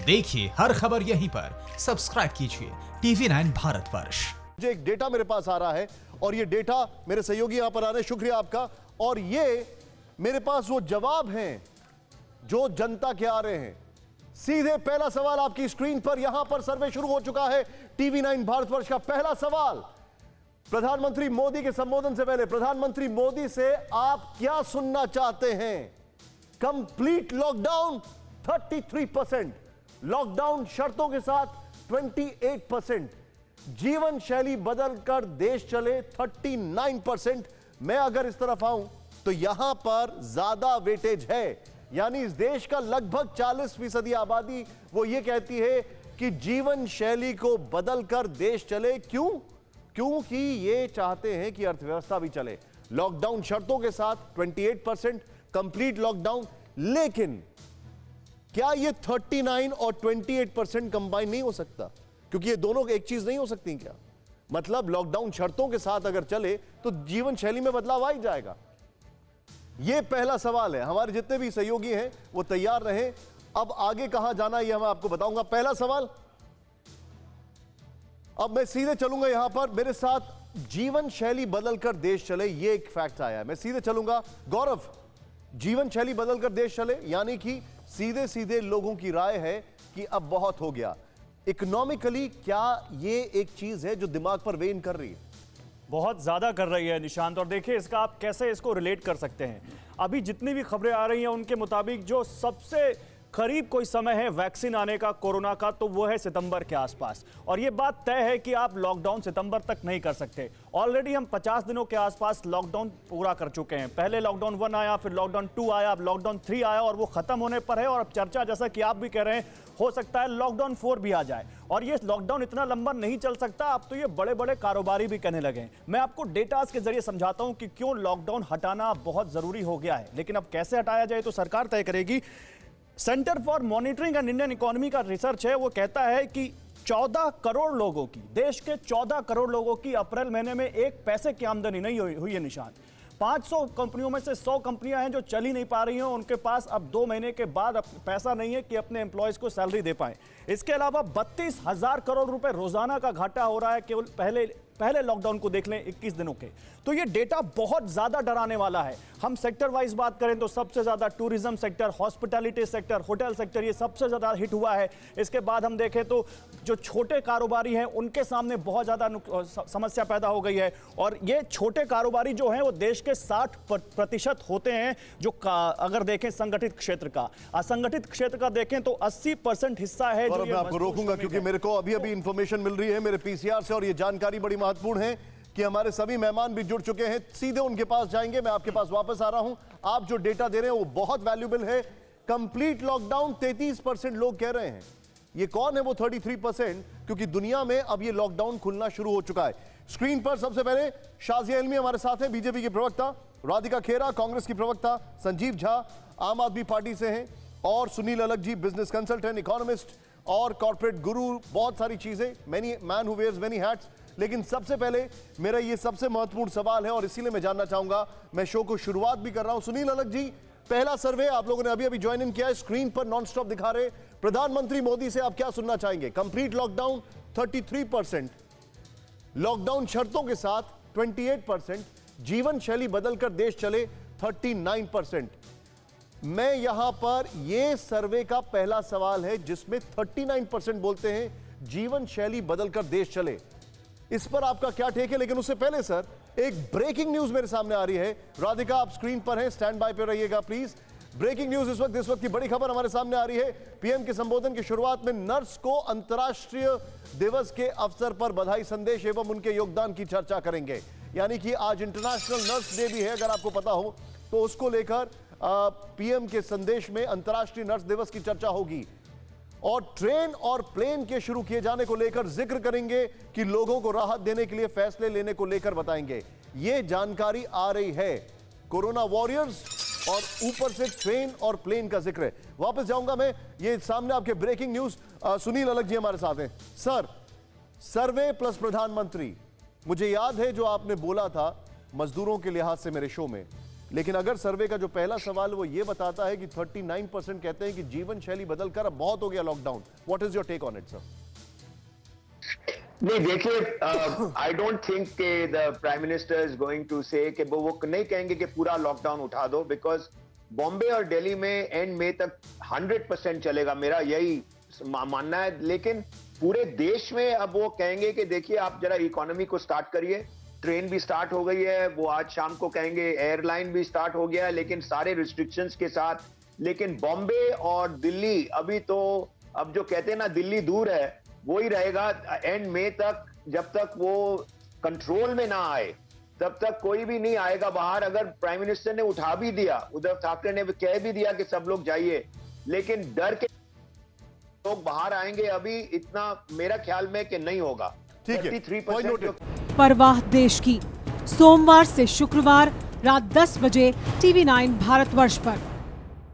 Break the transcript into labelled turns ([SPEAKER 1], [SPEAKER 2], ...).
[SPEAKER 1] देखिए हर खबर यहीं पर, सब्सक्राइब कीजिए TV9 भारतवर्ष।
[SPEAKER 2] मुझे एक डेटा मेरे पास आ रहा है और ये डेटा मेरे सहयोगी यहां पर आ रहे हैं, शुक्रिया आपका। और ये मेरे पास वो जवाब हैं जो जनता के आ रहे हैं। सीधे पहला सवाल आपकी स्क्रीन पर, यहां पर सर्वे शुरू हो चुका है। TV9 भारतवर्ष का पहला सवाल प्रधानमंत्री मोदी के संबोधन से पहले, प्रधानमंत्री मोदी से आप क्या सुनना चाहते हैं? कंप्लीट लॉकडाउन 33%, लॉकडाउन शर्तों के साथ 28%, जीवन शैली बदलकर देश चले 39%। मैं अगर इस तरफ आऊं तो यहां पर ज्यादा वेटेज है, यानी इस देश का लगभग 40% आबादी वो ये कहती है कि जीवन शैली को बदलकर देश चले। क्यों? क्योंकि ये चाहते हैं कि अर्थव्यवस्था भी चले। लॉकडाउन शर्तों के साथ 28%, कंप्लीट लॉकडाउन। लेकिन क्या ये 39 और 28% कंबाइन नहीं हो सकता? क्योंकि ये दोनों एक चीज नहीं हो सकती क्या? मतलब लॉकडाउन शर्तों के साथ अगर चले तो जीवन शैली में बदलाव आ ही जाएगा। ये पहला सवाल है। हमारे जितने भी सहयोगी हैं वो तैयार रहें। अब आगे कहां जाना ये मैं आपको बताऊंगा। पहला सवाल, अब मैं सीधे चलूंगा यहां पर, मेरे साथ जीवन शैली बदलकर देश चले, ये एक फैक्ट आया है। मैं सीधे चलूंगा। गौरव, जीवन शैली बदलकर देश चले यानी कि सीधे सीधे लोगों की राय है कि अब बहुत हो गया। इकोनॉमिकली क्या ये एक चीज है जो दिमाग पर वेन कर रही है?
[SPEAKER 3] बहुत ज़्यादा कर रही है निशांत। और देखिए इसका आप कैसे इसको रिलेट कर सकते हैं। अभी जितनी भी खबरें आ रही हैं उनके मुताबिक जो सबसे करीब कोई समय है वैक्सीन आने का कोरोना का, तो वो है सितंबर के आसपास। और ये बात तय है कि आप लॉकडाउन सितंबर तक नहीं कर सकते। ऑलरेडी हम 50 दिनों के आसपास लॉकडाउन पूरा कर चुके हैं। पहले लॉकडाउन 1 आया, फिर लॉकडाउन 2 आया, अब लॉकडाउन 3 आया और वो खत्म होने पर है। और अब चर्चा, जैसा कि आप भी कह रहे हैं, हो सकता है लॉकडाउन 4 भी आ जाए। और ये लॉकडाउन इतना लंबा नहीं चल सकता। अब तो ये बड़े बड़े कारोबारी भी कहने लगे हैं। मैं आपको डेटास के जरिए समझाता हूं कि क्यों लॉकडाउन हटाना बहुत जरूरी हो गया है। लेकिन अब कैसे हटाया जाए तो सरकार तय करेगी। Centre for monitoring and Indian economy का रिसर्च है, वो कहता है कि 14 करोड़ लोगों की, देश के 14 करोड़ लोगों की अप्रैल महीने में 1 पैसे की आमदनी नहीं हुई है निशांत। 500 कंपनियों में से 100 कंपनियां हैं जो चल ही नहीं पा रही हैं। उनके पास अब 2 महीने के बाद पैसा नहीं है कि अपने एम्प्लॉयज को सैलरी दे पाए। इसके अलावा 32,000 करोड़ रुपए रोजाना का घाटा हो रहा है केवल पहले लॉकडाउन को देख लें 21 दिनों के। तो ये डेटा बहुत ज्यादा डराने वाला है। हम सेक्टर वाइज बात करें तो सबसे ज्यादा tourism sector, hospitality sector, hotel sector, ये सबसे ज्यादा हिट हुआ है। इसके बाद हम देखें तो जो छोटे कारोबारी हैं उनके सामने बहुत ज्यादा समस्या पैदा हो गई है। और ये छोटे कारोबारी जो हैं वो देश के 60% होते हैं। जो अगर देखें संगठित क्षेत्र का, असंगठित क्षेत्र का देखें तो 80% हिस्सा है।
[SPEAKER 2] मैं आपको रोकूंगा क्योंकि मेरे को अभी इंफॉर्मेशन मिल रही है मेरे पीसीआर से, और ये जानकारी बड़ी महत्वपूर्ण है कि हमारे सभी मेहमान भी जुड़ चुके हैं। सीधे उनके पास जाएंगे। मैं आपके पास वापस आ रहा हूं। आप जो डेटा दे रहे हैं वो बहुत वैल्यूएबल है। कंप्लीट लॉकडाउन 33% लोग कह रहे हैं। ये कौन है वो 33%? क्योंकि दुनिया में अब ये लॉकडाउन खुलना शुरू हो चुका है। स्क्रीन पर सबसे पहले शाजिया इल्मी हमारे साथ हैं, बीजेपी की प्रवक्ता, राधिका खेरा कांग्रेस की प्रवक्ता, संजीव झा आम आदमी पार्टी से हैं, और Sunil Alagh ji business consultant, economist और कॉर्पोरेट गुरु, बहुत सारी चीजें, many man who wears many hats. लेकिन सबसे पहले मेरा ये सबसे महत्वपूर्ण सवाल है और इसीलिए मैं जानना चाहूंगा, मैं शो को शुरुआत भी कर रहा हूं। सुनील अलग जी, पहला सर्वे आप लोगों ने अभी ज्वाइन इन किया है, स्क्रीन पर नॉन स्टॉप दिखा रहे। प्रधानमंत्री मोदी से आप क्या सुनना चाहेंगे? कंप्लीट लॉकडाउन 33%, लॉकडाउन शर्तों के साथ 28%, जीवन शैली बदलकर देश चले 39%। मैं यहां पर यह सर्वे का पहला सवाल है जिसमें 39% बोलते हैं जीवन शैली बदलकर देश चले। इस पर आपका क्या टेक है? लेकिन उससे पहले सर, एक ब्रेकिंग न्यूज मेरे सामने आ रही है। राधिका आप स्क्रीन पर हैं, स्टैंड बाय पे रहिएगा प्लीज। ब्रेकिंग न्यूज इस वक्त की बड़ी खबर हमारे सामने आ रही है। पीएम के संबोधन की शुरुआत में नर्स को अंतर्राष्ट्रीय दिवस के अवसर पर बधाई संदेश एवं उनके योगदान की चर्चा करेंगे। यानी कि आज इंटरनेशनल नर्स डे भी है, अगर आपको पता हो तो उसको लेकर पीएम के संदेश में अंतर्राष्ट्रीय नर्स दिवस की चर्चा होगी। और ट्रेन और प्लेन के शुरू किए जाने को लेकर जिक्र करेंगे कि लोगों को राहत देने के लिए फैसले लेने को लेकर बताएंगे। यह जानकारी आ रही है। कोरोना वॉरियर्स और ऊपर से ट्रेन और प्लेन का जिक्र है। वापस जाऊंगा मैं, ये सामने आपके ब्रेकिंग न्यूज। सुनील अलग जी हमारे साथ हैं। सर, सर्वे प्लस प्रधानमंत्री, मुझे याद है जो आपने बोला था मजदूरों के लिहाज से मेरे शो में लेकिन अगर सर्वे का जो पहला सवाल वो ये बताता है कि 39% कहते हैं कि जीवन शैली बदलकर अब बहुत हो गया lockdown, what is your take on it sir?
[SPEAKER 4] नहीं देखिए, आई डोंट थिंक के the prime minister is going to say कि वो नहीं कहेंगे कि पूरा लॉकडाउन उठा दो, बिकॉज बॉम्बे और दिल्ली में एंड मई तक 100% चलेगा, मेरा यही मानना है। लेकिन पूरे देश में अब वो कहेंगे कि देखिए आप जरा इकोनॉमी को स्टार्ट करिए, ट्रेन भी स्टार्ट हो गई है, वो आज शाम को कहेंगे एयरलाइन भी स्टार्ट हो गया है, लेकिन सारे रिस्ट्रिक्शंस के साथ। लेकिन बॉम्बे और दिल्ली अभी तो, अब जो कहते हैं ना दिल्ली दूर है, वो ही रहेगा एंड मई तक। जब तक वो कंट्रोल में ना आए तब तक कोई भी नहीं आएगा बाहर। अगर प्राइम मिनिस्टर ने उठा भी दिया, उद्धव ठाकरे ने कह भी दिया कि सब लोग जाइए, लेकिन डर के लोग बाहर आएंगे अभी इतना मेरा ख्याल में कि नहीं होगा।
[SPEAKER 2] ठीक है,
[SPEAKER 4] 33%
[SPEAKER 5] परवाह देश की, सोमवार से शुक्रवार रात 10 बजे TV9 भारतवर्ष पर।